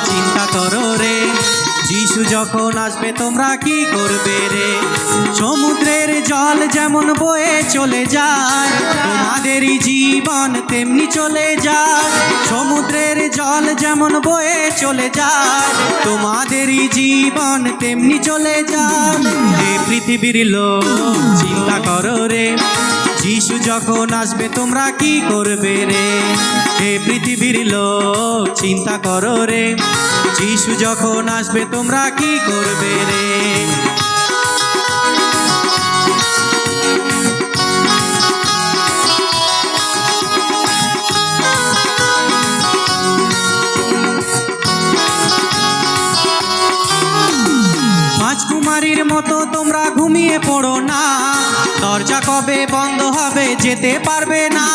চিন্তা করো রে, যিশু যখন আসবে তোমরা কি করবে রে? সমুদ্রের জল যেমন বয়ে চলে যায়, তোমাদেরই জীবন তেমনি চলে যায়। সমুদ্রের জল যেমন বয়ে চলে যায়, তোমাদেরই জীবন তেমনি চলে যায়। এ পৃথিবীর লোক চিন্তা করো রে, যিশু যখন আসবে তোমরা কি করবে রে? হে পৃথিবীর লোক চিন্তা করো রে, যিশু যখন আসবে তোমরা কি করবে রে? রাজকুমারীর মতো তোমরা ঘুমিয়ে পড়ো না, দরজা কবে বন্ধ হবে যেতে পারবে না।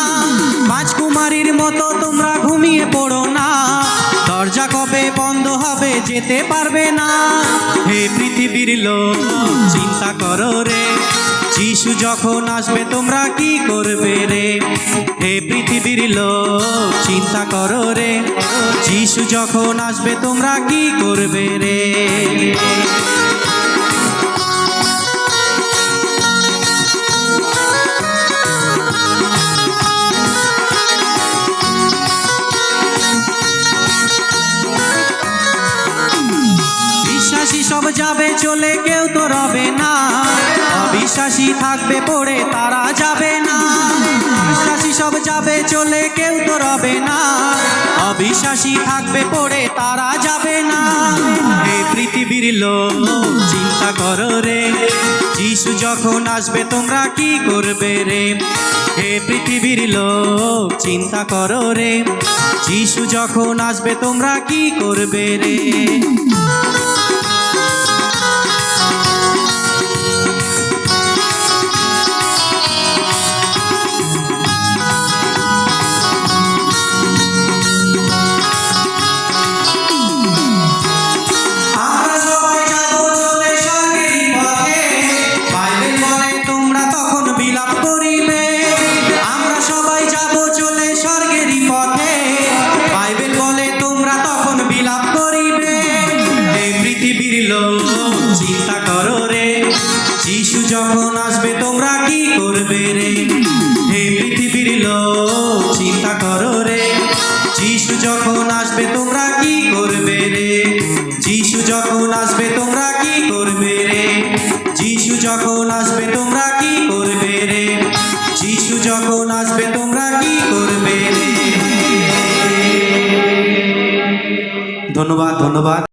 রাজকুমারীর মতো তোমরা ঘুমিয়ে পড়ো না, দরজা কবে বন্ধ হবে যেতে পারবে না। হে পৃথিবীর লোক চিন্তা করো রে, যিশু যখন আসবে তোমরা কি করবে রে? হে পৃথিবীর লোক চিন্তা করো রে, যিশু যখন আসবে তোমরা কি করবে রে? বিশ্বাসী সব যাবে চলে, কেউ তো রবে না। অবিশ্বাসী থাকবে পড়ে, তারা যাবে না। বিশ্বাসী সব যাবে চলে, কেউ তো রবে না। অবিশ্বাসী থাকবে পড়ে, তারা যাবে না। এই পৃথিবীর লোক চিন্তা করো রে, যিশু যখন আসবে তোমরা কি করবে রে? হে পৃথিবীর লোক চিন্তা করো রে, যিশু যখন আসবে তোমরা কি করবে রে? চিন্তা করো রে, যিশু যখন আসবে তোমরা কি করবে রে? হে পৃথিবীর লোক চিন্তা করো রে, যিশু যখন আসবে তোমরা কি করবে রে? যিশু যখন আসবে তোমরা কি করবে রে? যিশু যখন আসবে তোমরা কি করবে রে? যিশু যখন আসবে তোমরা কি করবে রে? ধন্যবাদ, ধন্যবাদ।